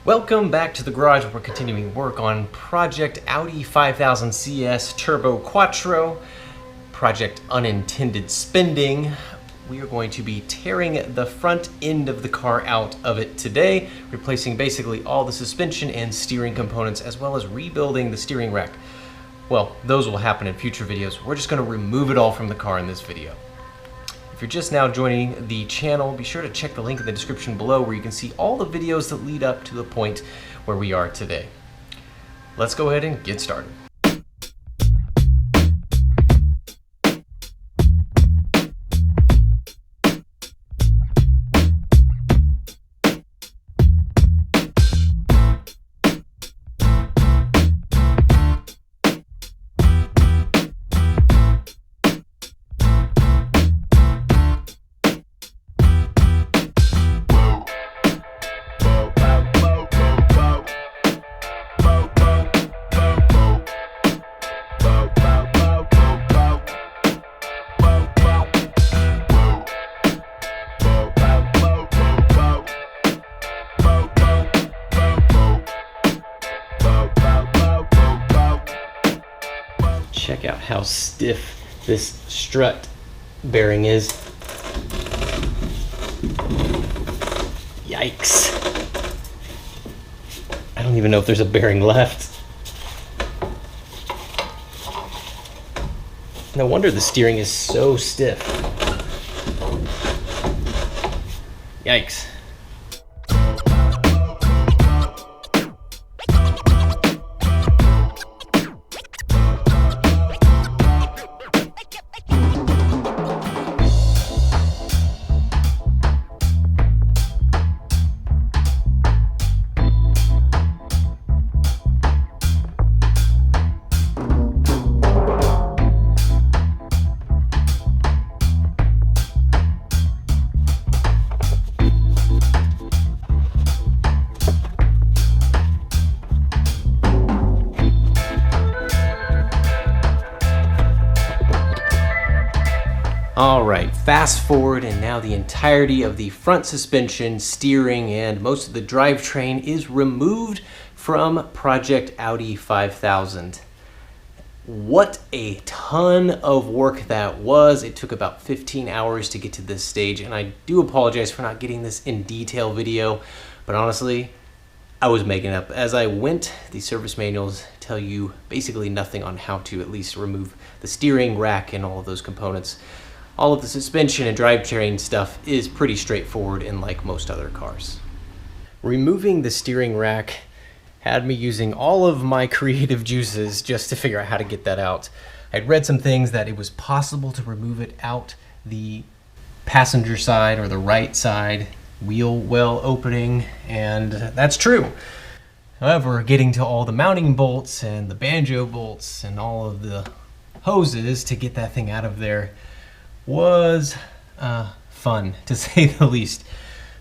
Welcome back to the garage where we're continuing work on Project Audi 5000 CS Turbo Quattro, Project Unintended Spending. We are going to be tearing the front end of the car out of it today, replacing basically all the suspension and steering components, as well as rebuilding the steering rack. Well, those will happen in future videos. We're just going to remove it all from the car in this video. If you're just now joining the channel, be sure to check the link in the description below where you can see all the videos that lead up to the point where we are today. Let's go ahead and get started. Check out how stiff this strut bearing is. Yikes. I don't even know if there's a bearing left. No wonder the steering is so stiff. Yikes. Alright, fast forward, and now the entirety of the front suspension, steering, and most of the drivetrain is removed from Project Audi 5000. What a ton of work that was. It took about 15 hours to get to this stage, and I do apologize for not getting this in detail video, but honestly, I was making up. As I went, the service manuals tell you basically nothing on how to at least remove the steering rack and all of those components. All of the suspension and drivetrain stuff is pretty straightforward and like most other cars. Removing the steering rack had me using all of my creative juices just to figure out how to get that out. I'd read some things that it was possible to remove it out the passenger side or the right side wheel well opening, and that's true. However, getting to all the mounting bolts and the banjo bolts and all of the hoses to get that thing out of there was fun, to say the least.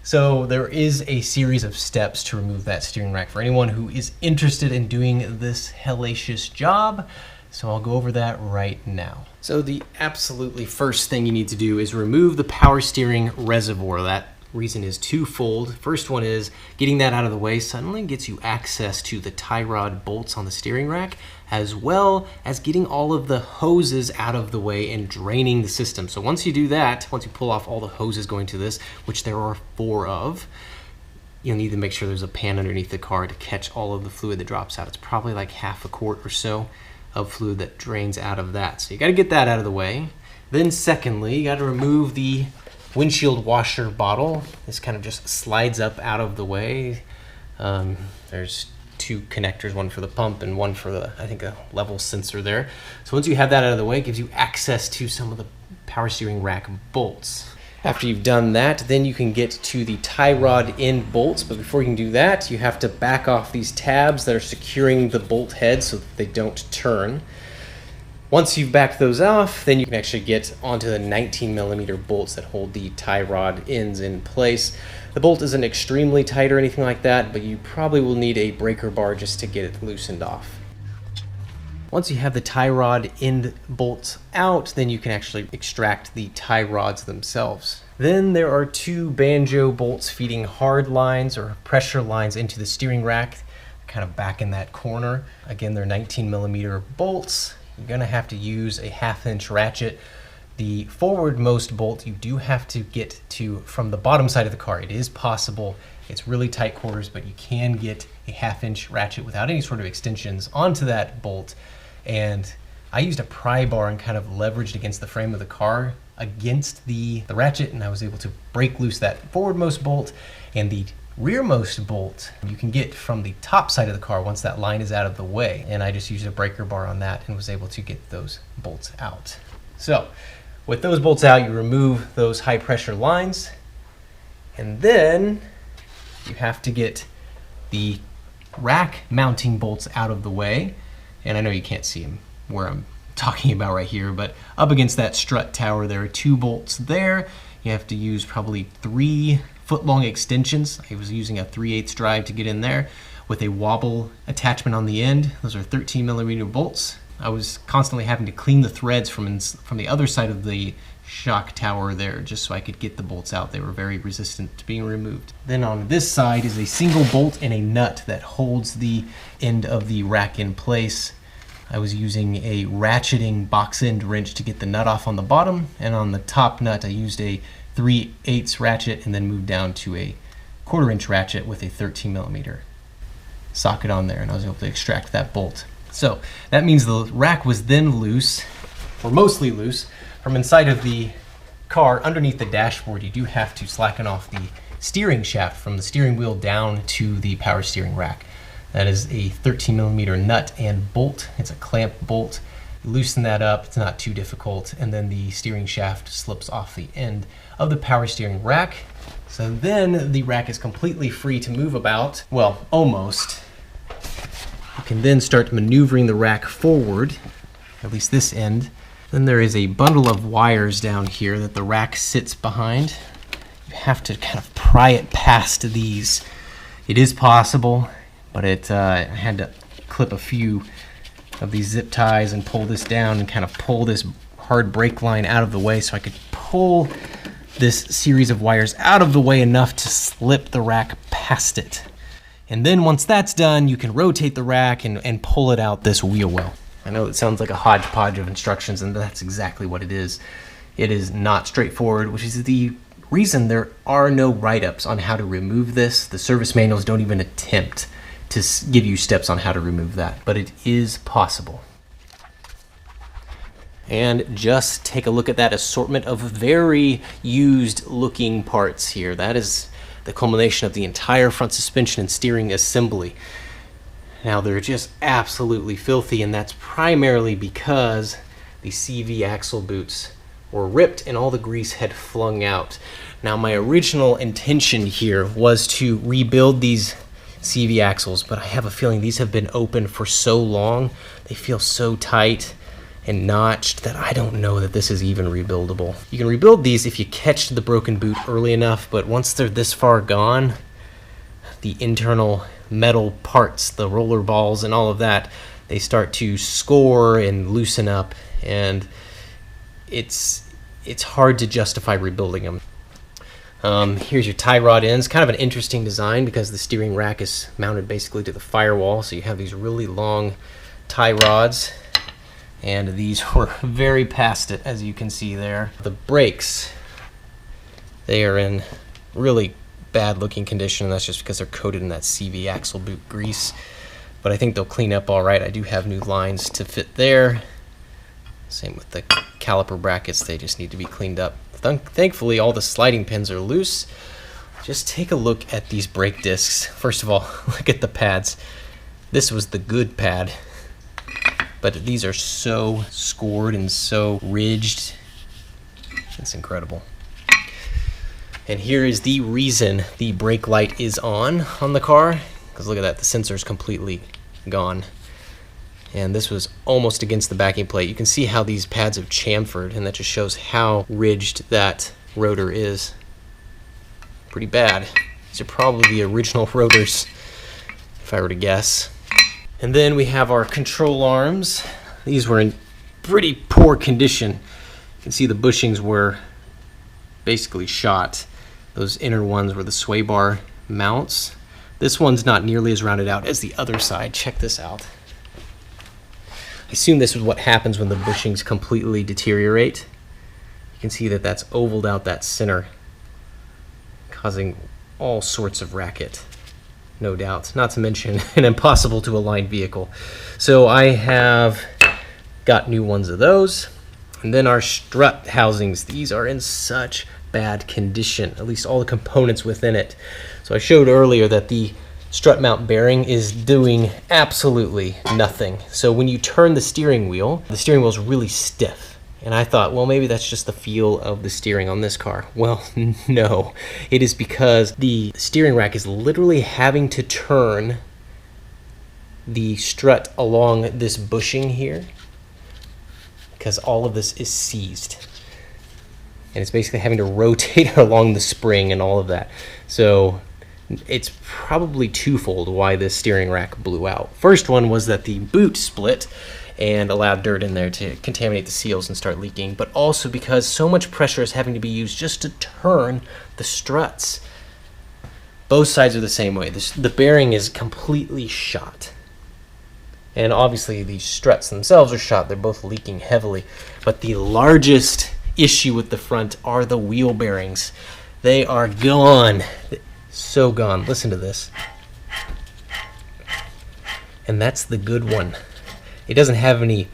So there is a series of steps to remove that steering rack for anyone who is interested in doing this hellacious job. So I'll go over that right now. So the absolutely first thing you need to do is remove the power steering reservoir. That reason is twofold. First one is getting that out of the way suddenly gets you access to the tie rod bolts on the steering rack, as well as getting all of the hoses out of the way and draining the system. So once you do that, once you pull off all the hoses going to this, which there are 4 of, you'll need to make sure there's a pan underneath the car to catch all of the fluid that drops out. It's probably like half a quart or so of fluid that drains out of that. So you gotta get that out of the way. Then secondly, you gotta remove the windshield washer bottle. This kind of just slides up out of the way. There's 2 connectors, one for the pump and one for the, I think, a level sensor there. So once you have that out of the way, it gives you access to some of the power steering rack bolts. After you've done that, then you can get to the tie rod end bolts, but before you can do that, you have to back off these tabs that are securing the bolt head so that they don't turn. Once you've backed those off, then you can actually get onto the 19mm bolts that hold the tie rod ends in place. The bolt isn't extremely tight or anything like that, but you probably will need a breaker bar just to get it loosened off. Once you have the tie rod end bolts out, then you can actually extract the tie rods themselves. Then there are two banjo bolts feeding hard lines or pressure lines into the steering rack, kind of back in that corner. Again, they're 19mm bolts. You're gonna have to use a 1/2" ratchet. The forwardmost bolt you do have to get to from the bottom side of the car. It is possible. It's really tight quarters, but you can get a 1/2" ratchet without any sort of extensions onto that bolt. And I used a pry bar and kind of leveraged against the frame of the car against the ratchet, and I was able to break loose that forwardmost bolt. And the rearmost bolt you can get from the top side of the car once that line is out of the way. And I just used a breaker bar on that and was able to get those bolts out. So with those bolts out, you remove those high pressure lines, and then you have to get the rack mounting bolts out of the way. And I know you can't see them where I'm talking about right here, but up against that strut tower, there are two bolts there. You have to use probably 3-foot-long extensions. I was using a 3/8 drive to get in there with a wobble attachment on the end. Those are 13mm bolts. I was constantly having to clean the threads from the other side of the shock tower there, just so I could get the bolts out. They were very resistant to being removed. Then on this side is a single bolt and a nut that holds the end of the rack in place. I was using a ratcheting box end wrench to get the nut off on the bottom, and on the top nut I used a 3/8 ratchet and then moved down to a 1/4" ratchet with a 13mm socket on there, and I was able to extract that bolt. So that means the rack was then loose, or mostly loose, from inside of the car. Underneath the dashboard, you do have to slacken off the steering shaft from the steering wheel down to the power steering rack. That is a 13mm nut and bolt. It's a clamp bolt. You loosen that up, it's not too difficult, and then the steering shaft slips off the end of the power steering rack. So then the rack is completely free to move about. Well, almost. You can then start maneuvering the rack forward, at least this end. Then there is a bundle of wires down here that the rack sits behind. You have to kind of pry it past these. It is possible, but I had to clip a few of these zip ties and pull this down and kind of pull this hard brake line out of the way so I could pull this series of wires out of the way enough to slip the rack past it. And then once that's done, you can rotate the rack and pull it out this wheel well. I know it sounds like a hodgepodge of instructions, and that's exactly what it is. It is not straightforward, which is the reason there are no write-ups on how to remove this. The service manuals don't even attempt to give you steps on how to remove that, but it is possible. And just take a look at that assortment of very used looking parts here. That is the culmination of the entire front suspension and steering assembly. Now they're just absolutely filthy, and that's primarily because the CV axle boots were ripped and all the grease had flung out. Now my original intention here was to rebuild these CV axles, but I have a feeling these have been open for so long, they feel so tight and notched that I don't know that this is even rebuildable. You can rebuild these if you catch the broken boot early enough, but once they're this far gone, the internal metal parts, the roller balls and all of that, they start to score and loosen up, and it's hard to justify rebuilding them. Here's your tie rod ends. Kind of an interesting design because the steering rack is mounted basically to the firewall, so you have these really long tie rods, and these were very past it, as you can see there. The brakes, they are in really bad looking condition, and that's just because they're coated in that CV axle boot grease, but I think they'll clean up all right. I do have new lines to fit there. Same with the caliper brackets, they just need to be cleaned up. Thankfully all the sliding pins are loose. Just take a look at these brake discs. First of all, look at the pads. This was the good pad, but these are so scored and so ridged. It's incredible. And here is the reason the brake light is on the car, because look at that, the sensor is completely gone. And this was almost against the backing plate. You can see how these pads have chamfered, and that just shows how ridged that rotor is. Pretty bad. These are probably the original rotors, if I were to guess. And then we have our control arms. These were in pretty poor condition. You can see the bushings were basically shot. Those inner ones were the sway bar mounts. This one's not nearly as rounded out as the other side. Check this out. I assume this is what happens when the bushings completely deteriorate. You can see that that's ovaled out that center, causing all sorts of racket, no doubt. Not to mention an impossible to align vehicle. So I have got new ones of those. And then our strut housings. These are in such bad condition, at least all the components within it. So I showed earlier that the strut mount bearing is doing absolutely nothing. So when you turn the steering wheel is really stiff. And I thought, well, maybe that's just the feel of the steering on this car. Well, no. It is because the steering rack is literally having to turn the strut along this bushing here because all of this is seized. And it's basically having to rotate along the spring and all of that. So it's probably twofold why this steering rack blew out. First one was that the boot split and allowed dirt in there to contaminate the seals and start leaking, but also because so much pressure is having to be used just to turn the struts. Both sides are the same way. The bearing is completely shot. And obviously the struts themselves are shot. They're both leaking heavily. But the largest issue with the front are the wheel bearings. They are gone. So gone. Listen to this. And that's the good one. It doesn't have any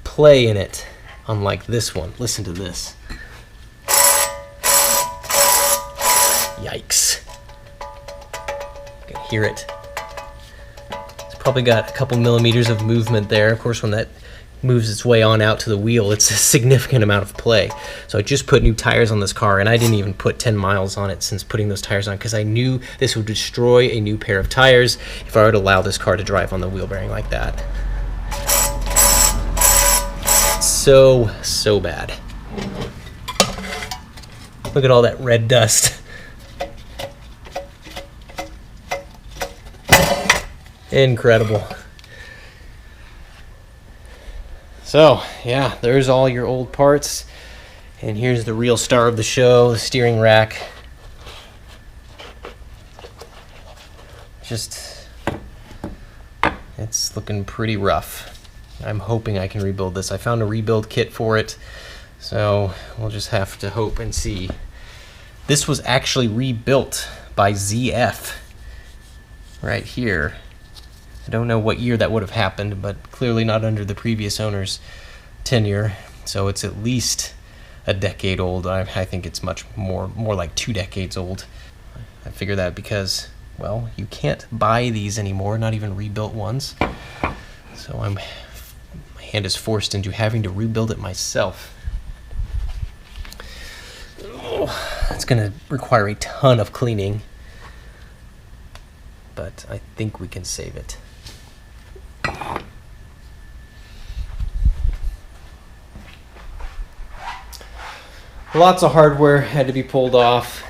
play in it, unlike this one. Listen to this. Yikes. You can hear it. It's probably got a couple millimeters of movement there. Of course, when that moves its way on out to the wheel, it's a significant amount of play. So I just put new tires on this car, and I didn't even put 10 miles on it since putting those tires on, because I knew this would destroy a new pair of tires if I were to allow this car to drive on the wheel bearing like that. So bad. Look at all that red dust. Incredible. So, yeah, there's all your old parts. And here's the real star of the show, the steering rack. Just, it's looking pretty rough. I'm hoping I can rebuild this. I found a rebuild kit for it, so we'll just have to hope and see. This was actually rebuilt by ZF right here. I don't know what year that would have happened, but clearly not under the previous owner's tenure. So it's at least a decade old. I think it's much more like 2 decades old. I figure that because, well, you can't buy these anymore, not even rebuilt ones. So my hand is forced into having to rebuild it myself. Oh, it's gonna require a ton of cleaning, but I think we can save it. Lots of hardware had to be pulled off.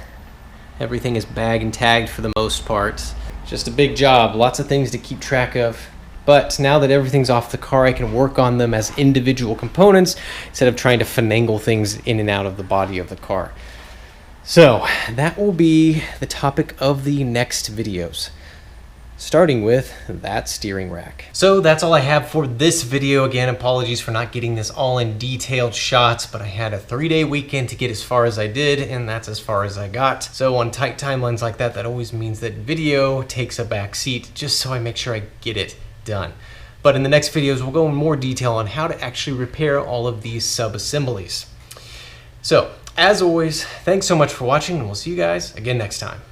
Everything is bag and tagged for the most part. Just a big job, lots of things to keep track of. But now that everything's off the car, I can work on them as individual components instead of trying to finagle things in and out of the body of the car. So that will be the topic of the next videos, starting with that steering rack. So that's all I have for this video. Again, apologies for not getting this all in detailed shots, but I had a 3-day weekend to get as far as I did, and that's as far as I got. So on tight timelines like that, that always means that video takes a back seat, just so I make sure I get it done. But in the next videos, we'll go in more detail on how to actually repair all of these sub-assemblies. So, as always, thanks so much for watching, and we'll see you guys again next time.